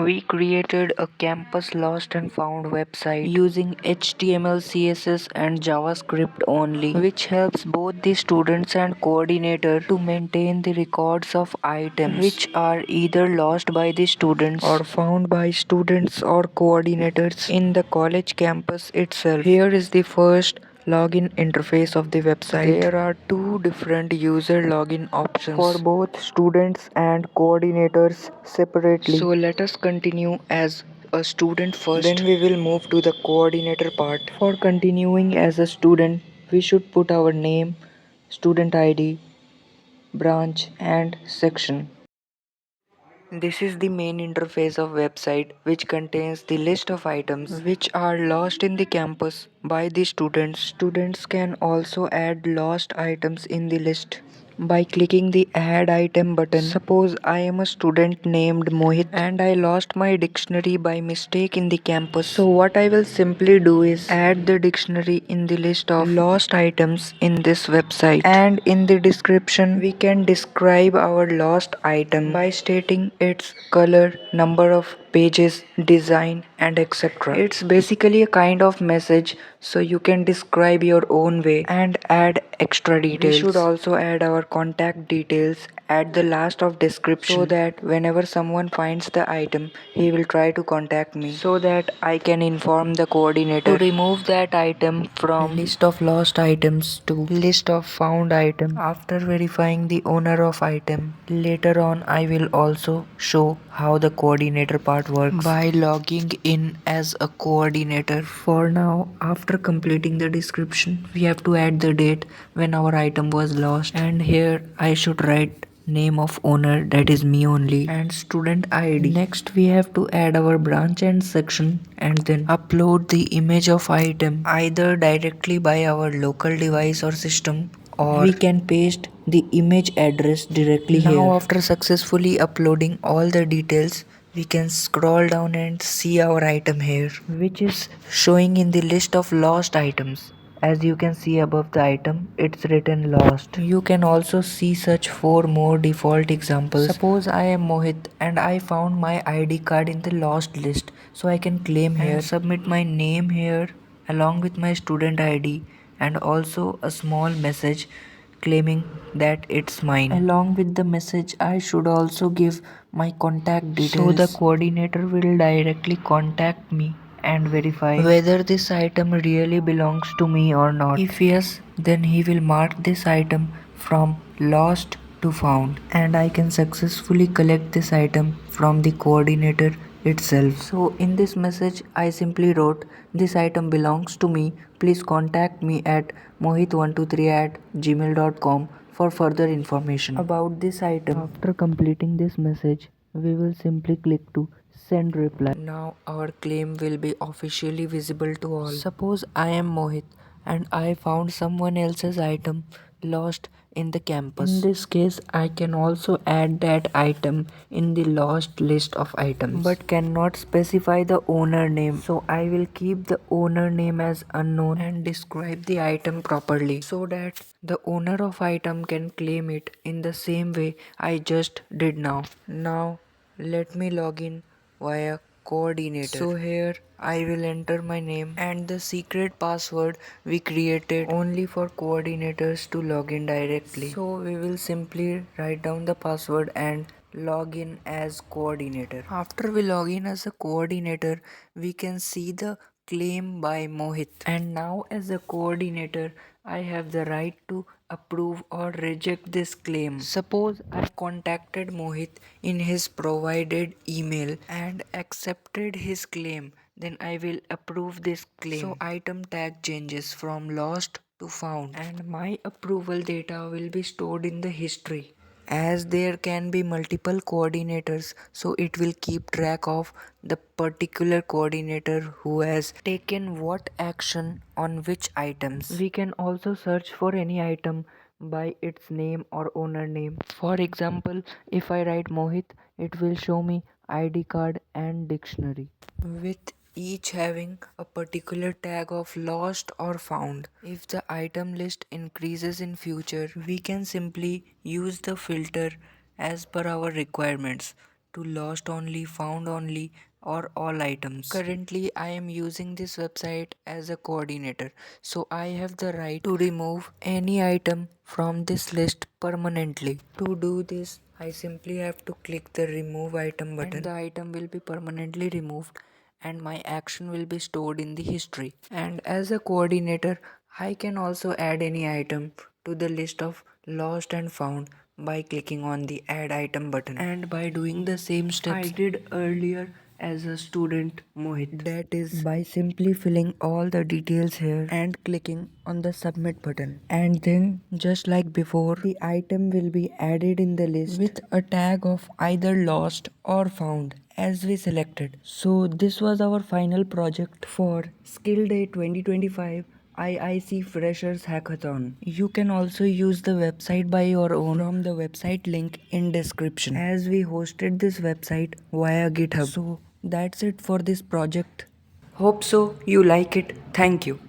we created a campus lost and found website using HTML, CSS and JavaScript only, which helps both the students and coordinator to maintain the records of items which are either lost by the students or found by students or coordinators in the college campus itself. Here is the first login interface of the website. There are two different user login options for both students and coordinators separately. So let us continue as a student first, then we will move to the coordinator part. For continuing as a student, we should put our name, student ID, branch and section. This is the main interface of website which contains the list of items which are lost in the campus by the students. Students can also add lost items in the list by clicking the add item button. Suppose I am a student named Mohit and I lost my dictionary by mistake in the campus. So what I will simply do is add the dictionary in the list of lost items in this website, and in the description we can describe our lost item by stating its color, number of pages, design and etc. It's basically a kind of message, so you can describe your own way and add extra details. We should also add our contact details at the last of description so that whenever someone finds the item, he will try to contact me so that I can inform the coordinator to remove that item from list of lost items to list of found item. After verifying the owner of item, later on I will also show how the coordinator part works by logging in as a coordinator. For now, after completing the description, we have to add the date when our item was lost, and here I should write name of owner, that is me only, and student ID. Next we have to add our branch and section and then upload the image of item either directly by our local device or system, or we can paste the image address directly here. Now after successfully uploading all the details, we can scroll down and see our item here, which is showing in the list of lost items. As you can see above the item, it's written lost. You can also see such 4 more default examples. Suppose I am Mohit and I found my ID card in the lost list, so I can claim here and submit my name here along with my student ID and also a small message claiming that it's mine. Along with the message, I should also give my contact details so the coordinator will directly contact me and verify whether this item really belongs to me or not. If yes, then he will mark this item from lost to found, and I can successfully collect this item from the coordinator itself. So in this message I simply wrote, this item belongs to me, please contact me at mohit123@gmail.com for further information about this item. After completing this message, we will simply click to send reply. Now our claim will be officially visible to all. Suppose I am Mohit and I found someone else's item lost in the campus. In this case, I can also add that item in the lost list of items but cannot specify the owner name. So I will keep the owner name as unknown and describe the item properly so that the owner of item can claim it in the same way I just did now. Now let me log in via coordinator. So here I will enter my name and the secret password we created only for coordinators to log in directly. So we will simply write down the password and log in as coordinator. After we log in as a coordinator, we can see the claim by Mohit, and now as a coordinator I have the right to approve or reject this claim. Suppose I contacted Mohit in his provided email and accepted his claim, then I will approve this claim. So item tag changes from lost to found and my approval data will be stored in the history. As there can be multiple coordinators, so it will keep track of the particular coordinator who has taken what action on which items. We can also search for any item by its name or owner name. For example, if I write Mohit, it will show me ID card and dictionary, with each having a particular tag of lost or found. If the item list increases in future, we can simply use the filter as per our requirements. to lost only, found only, or all items. Currently, I am using this website as a coordinator, so I have the right to remove any item from this list permanently. To do this, I simply have to click the remove item button and the item will be permanently removed and my action will be stored in the history. And as a coordinator, I can also add any item to the list of lost and found by clicking on the add item button and by doing the same steps I did earlier as a student Mohit. That is by simply filling all the details here and clicking on the submit button. And then just like before, the item will be added in the list with a tag of either lost or found as we selected. So this was our final project for Skill Day 2025 IIC Freshers Hackathon. You can also use the website by your own from the website link in description as we hosted this website via GitHub. So that's it for this project. Hope so you like it. Thank you.